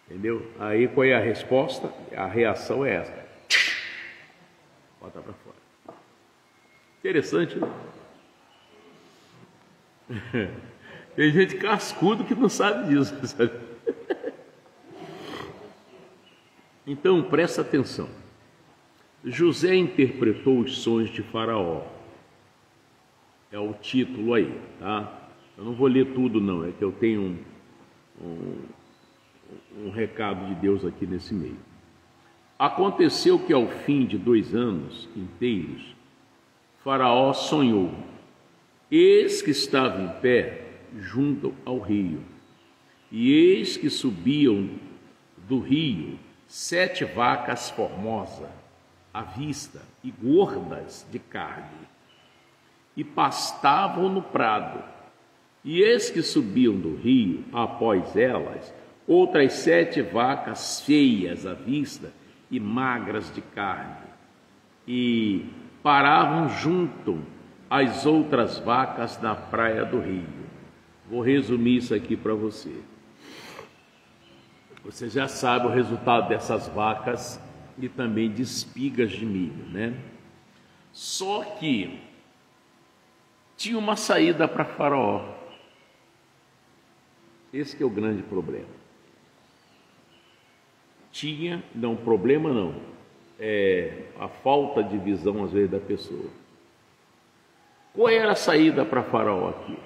Entendeu? Aí qual é a resposta? A reação é essa. Bota para fora. Interessante, né? Tem gente cascudo que não sabe disso, sabe? Então, presta atenção. José interpretou os sonhos de Faraó. É o título aí, tá? Eu não vou ler tudo não, é que eu tenho um recado de Deus aqui nesse meio. Aconteceu que ao fim de 2 anos inteiros, Faraó sonhou. Eis que estava em pé junto ao rio, e eis que subiam do rio 7 vacas formosas, à vista e gordas de carne, e pastavam no prado. E eis que subiam do rio, após elas, outras 7 vacas feias à vista e magras de carne, e paravam junto às outras vacas na praia do rio. Vou resumir isso aqui para você. Você já sabe o resultado dessas vacas e também de espigas de milho, né? Só que tinha uma saída para Faraó. Esse que é o grande problema. Problema não, é a falta de visão às vezes da pessoa. Qual era a saída para Faraó aqui?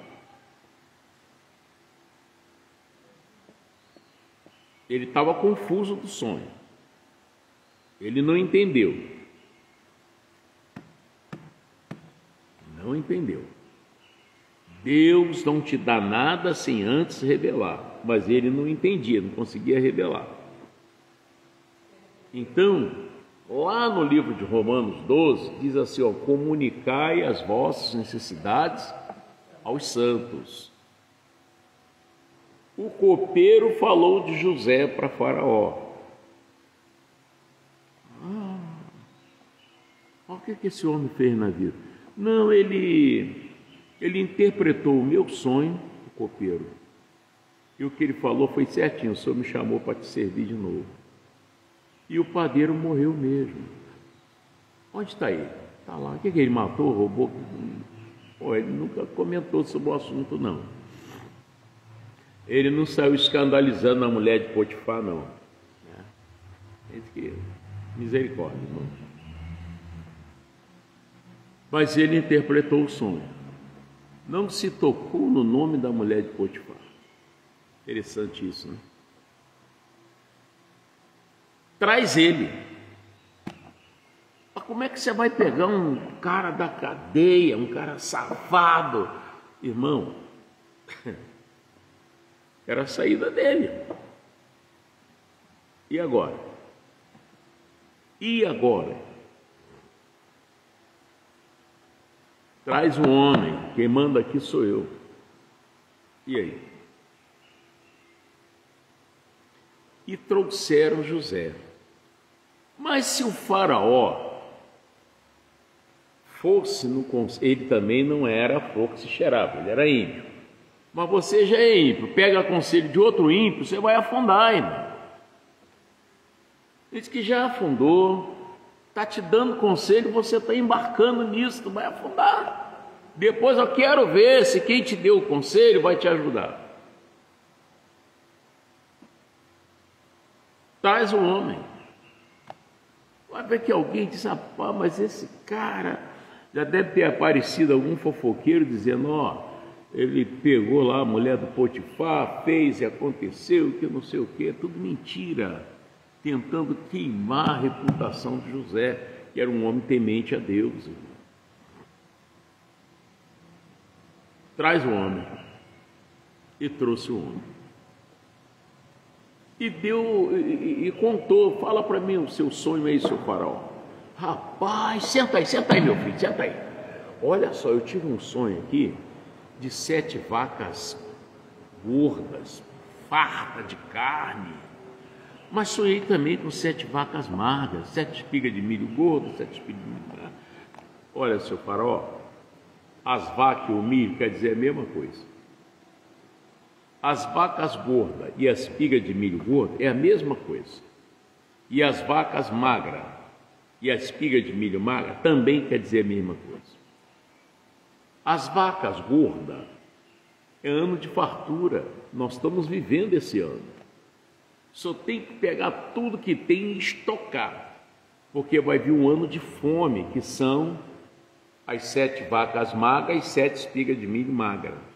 Ele estava confuso do sonho. Ele não entendeu. Não entendeu. Deus não te dá nada sem antes revelar. Mas ele não entendia, não conseguia revelar. Então, lá no livro de Romanos 12, diz assim, ó, comunicai as vossas necessidades aos santos. O copeiro falou de José para Faraó. Olha o que esse homem fez na vida. Não, ele interpretou o meu sonho, o copeiro, e o que ele falou foi certinho: o senhor me chamou para te servir de novo. E o padeiro morreu mesmo. Onde está ele? Está lá. O que ele matou, roubou? Ele nunca comentou sobre o assunto, não. Ele não saiu escandalizando a mulher de Potifar, não. Misericórdia, irmão. Mas ele interpretou o sonho. Não se tocou no nome da mulher de Potifar. Interessante isso, né? Traz ele. Mas como é que você vai pegar um cara da cadeia, um cara safado? Irmão, era a saída dele. E agora? E agora? Traz um homem, quem manda aqui sou eu. E aí? E trouxeram José. Mas se o faraó fosse no conselho, ele também não era flor que se cheirava, ele era ímpio. Mas você já é ímpio, pega conselho de outro ímpio, você vai afundar, irmão. Diz que já afundou, está te dando conselho, você está embarcando nisso, tu vai afundar. Depois eu quero ver se quem te deu o conselho vai te ajudar. Traz o homem. Vai ver que alguém diz: rapaz, mas esse cara já deve ter aparecido algum fofoqueiro dizendo: ele pegou lá a mulher do Potifar, fez e aconteceu, que não sei o que, tudo mentira, tentando queimar a reputação de José, que era um homem temente a Deus. Irmão. Traz o homem. E trouxe o homem. E deu, e contou: fala para mim o seu sonho aí, seu faraó. Rapaz, senta aí, meu filho, senta aí. Olha só, eu tive um sonho aqui de 7 vacas gordas, fartas de carne. Mas sonhei também com 7 vacas magras, 7 espigas de milho gordo, 7 espigas de milho magro. Olha, seu faraó, as vacas e o milho quer dizer a mesma coisa. As vacas gordas e as espigas de milho gordo é a mesma coisa. E as vacas magras e as espigas de milho magra também quer dizer a mesma coisa. As vacas gordas é ano de fartura. Nós estamos vivendo esse ano. Só tem que pegar tudo que tem e estocar, porque vai vir um ano de fome, que são as 7 vacas magras e 7 espigas de milho magra.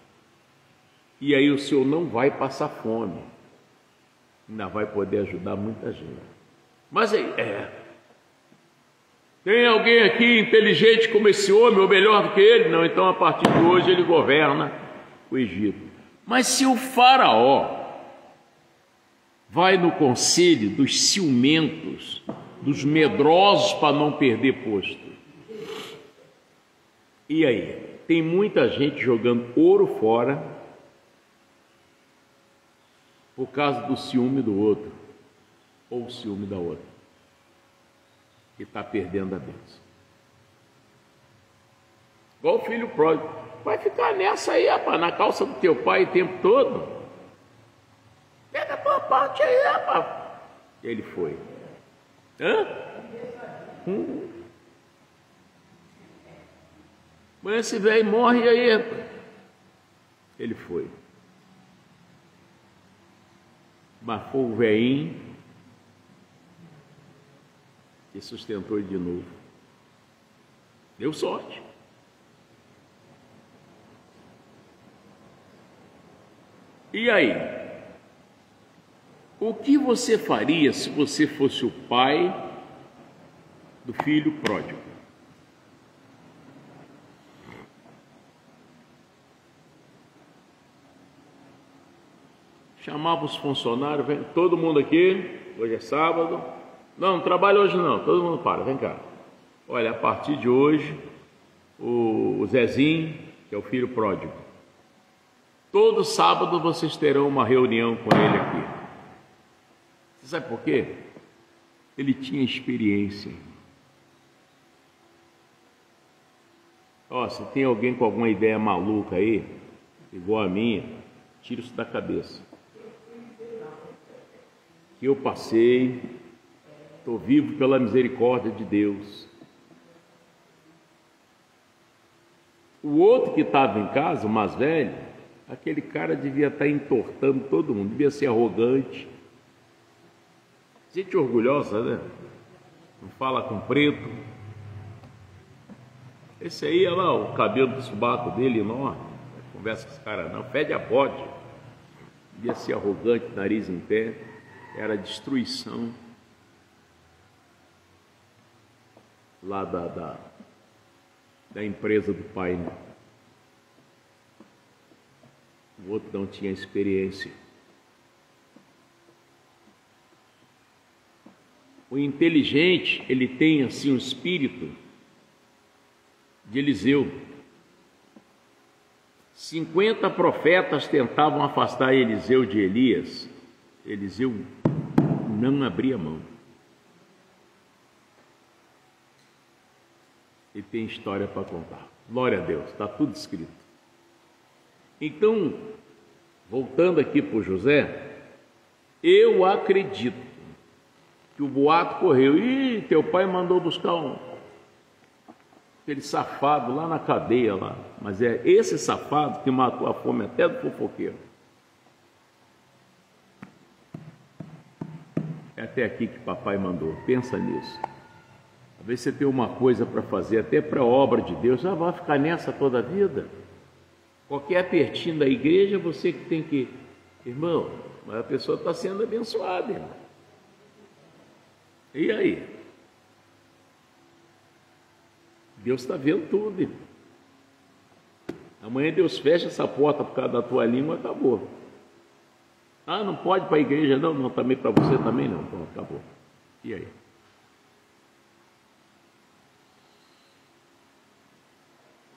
E aí o senhor não vai passar fome, ainda vai poder ajudar muita gente. Mas aí, tem alguém aqui inteligente como esse homem, ou melhor do que ele? Não, então a partir de hoje ele governa o Egito. Mas se o faraó vai no conselho dos ciumentos, dos medrosos para não perder posto, e aí? Tem muita gente jogando ouro fora por causa do ciúme do outro, ou o ciúme da outra, que está perdendo a bênção. Igual o filho pródigo, vai ficar nessa aí, rapaz, na calça do teu pai o tempo todo. Pega a tua parte aí, rapaz. Ele foi. Mas esse velho morre aí, rapaz. Ele foi. Mas foi o velhinho que sustentou ele de novo. Deu sorte. E aí? O que você faria se você fosse o pai do filho pródigo? Chamava os funcionários: vem, todo mundo aqui, hoje é sábado. Não trabalha hoje não, todo mundo para, vem cá. Olha, a partir de hoje, o Zezinho, que é o filho pródigo, Todo sábado vocês terão uma reunião com ele aqui. Você sabe por quê? Ele tinha experiência. Ó, se tem alguém com alguma ideia maluca aí, igual a minha, tira isso da cabeça. Que eu passei, estou vivo pela misericórdia de Deus. O outro que estava em casa, o mais velho, aquele cara devia estar entortando todo mundo, devia ser arrogante. Gente orgulhosa, né? Não fala com preto. Esse aí, olha lá, o cabelo do subaco dele enorme. Não conversa com esse cara não, fede a bode. Devia ser arrogante, nariz em pé. Era destruição lá da empresa do pai, né? O outro não tinha experiência. O inteligente, ele tem assim um espírito de Eliseu. 50 profetas tentavam afastar Eliseu de Elias. Eliseu não abria mão. E tem história para contar. Glória a Deus, está tudo escrito. Então, voltando aqui para o José, eu acredito que o boato correu. Ih, teu pai mandou buscar aquele safado lá na cadeia lá. Mas é esse safado que matou a fome até do fofoqueiro. É até aqui que papai mandou. Pensa nisso. Às vezes você tem uma coisa para fazer, até para a obra de Deus, já vai ficar nessa toda a vida. Qualquer apertinho da igreja, você que tem que... Irmão, mas a pessoa está sendo abençoada, irmão. E aí? Deus está vendo tudo, irmão. Amanhã Deus fecha essa porta por causa da tua língua, acabou. Ah, não pode para a igreja, não? Não, também para você também não. Então, acabou. E aí?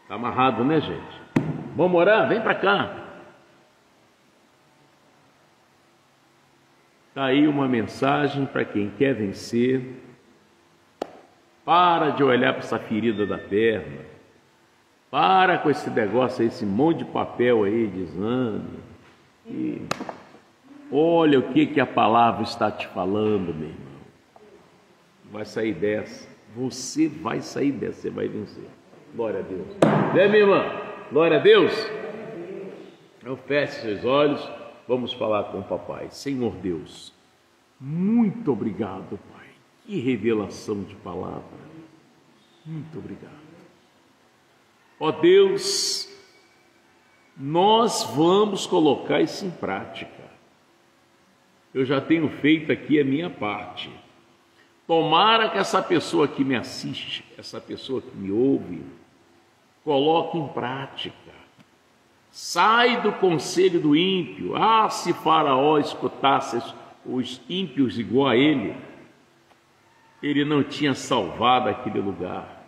Está amarrado, né, gente? Vamos orar? Vem para cá. Está aí uma mensagem para quem quer vencer. Para de olhar para essa ferida da perna. Para com esse negócio aí, esse monte de papel aí de exame. E olha o que a palavra está te falando, meu irmão. Vai sair dessa. Você vai sair dessa, você vai vencer. Glória a Deus. Né, minha irmã? Glória a Deus. Então feche seus olhos. Vamos falar com o papai. Senhor Deus, muito obrigado, Pai. Que revelação de palavra. Muito obrigado. Ó Deus, nós vamos colocar isso em prática. Eu já tenho feito aqui a minha parte. Tomara que essa pessoa que me assiste, essa pessoa que me ouve, coloque em prática. Sai do conselho do ímpio. Ah, se Faraó escutasse os ímpios igual a ele não tinha salvado aquele lugar.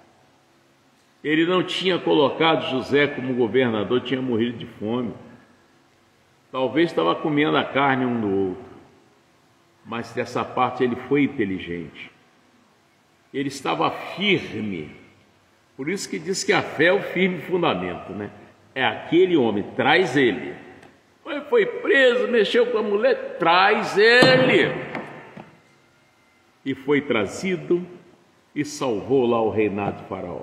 Ele não tinha colocado José como governador, tinha morrido de fome. Talvez estava comendo a carne um do outro. Mas dessa parte ele foi inteligente. Ele estava firme. Por isso que diz que a fé é o firme fundamento, né? É aquele homem, traz ele. Foi preso, mexeu com a mulher, traz ele. E foi trazido e salvou lá o reinado de Faraó.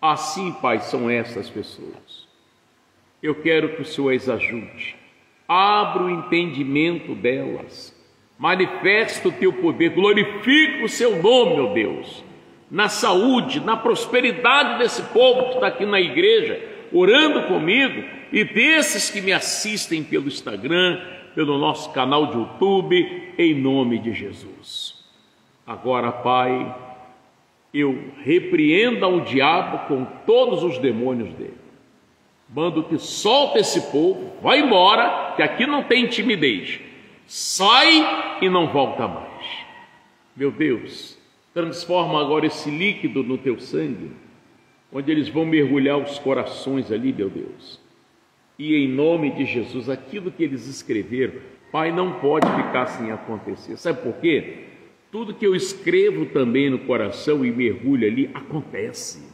Assim, Pai, são essas pessoas. Eu quero que o Senhor as ajude. Abra o entendimento delas. Manifesta o teu poder. Glorifica o seu nome, meu Deus. Na saúde, na prosperidade desse povo que está aqui na igreja, orando comigo, e desses que me assistem pelo Instagram, pelo nosso canal de YouTube, em nome de Jesus. Agora, Pai, eu repreendo o diabo com todos os demônios dele. Mando que solta esse povo, vai embora, que aqui não tem timidez. Sai e não volta mais. Meu Deus, transforma agora esse líquido no teu sangue, onde eles vão mergulhar os corações ali, meu Deus, E em nome de Jesus, aquilo que eles escreveram, Pai, não pode ficar sem acontecer. Sabe por quê? Tudo que eu escrevo também no coração e mergulho ali, acontece.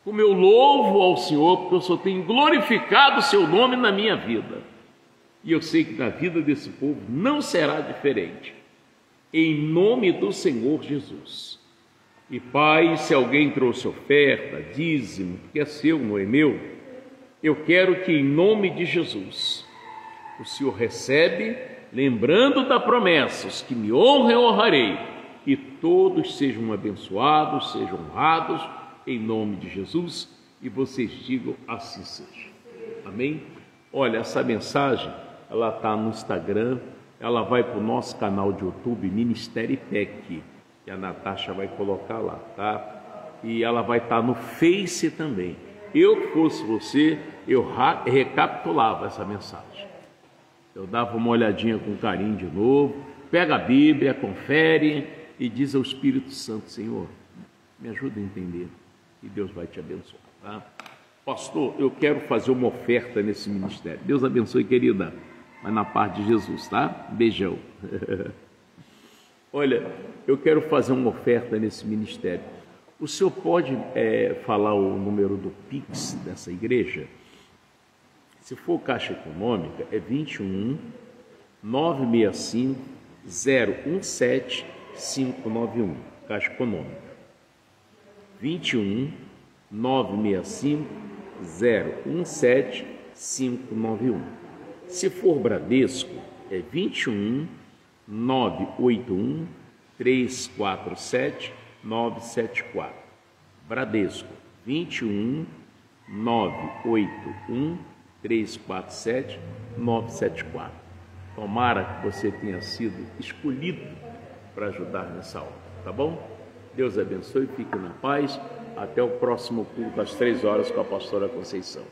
Como eu louvo ao Senhor, porque eu só tenho glorificado o seu nome na minha vida. E eu sei que na vida desse povo não será diferente. Em nome do Senhor Jesus. E Pai, se alguém trouxe oferta, dízimo, que é seu, não é meu, eu quero que em nome de Jesus, o Senhor recebe, lembrando da promessa, os que me honram eu honrarei, que todos sejam abençoados, sejam honrados, em nome de Jesus, e vocês digam assim seja. Amém? Olha, essa mensagem, ela está no Instagram, ela vai para o nosso canal de YouTube, Ministério IPEC, que a Natasha vai colocar lá, tá? E ela vai estar no Face também. Eu, que fosse você, eu recapitulava essa mensagem. Eu dava uma olhadinha com carinho de novo, pega a Bíblia, confere e diz ao Espírito Santo, Senhor, me ajuda a entender e Deus vai te abençoar, tá? Pastor, eu quero fazer uma oferta nesse ministério. Deus abençoe, querida. Mas na paz de Jesus, tá? Beijão. Olha, eu quero fazer uma oferta nesse ministério. O senhor pode falar o número do Pix dessa igreja? Se for Caixa Econômica, é 21 965 017 591. Caixa Econômica. 21 965 017 591. Se for Bradesco, é 21 981 347 974. Bradesco, 21 981 347 974. Tomara que você tenha sido escolhido para ajudar nessa obra, tá bom? Deus abençoe, fique na paz. Até o próximo culto às 3 horas com a pastora Conceição.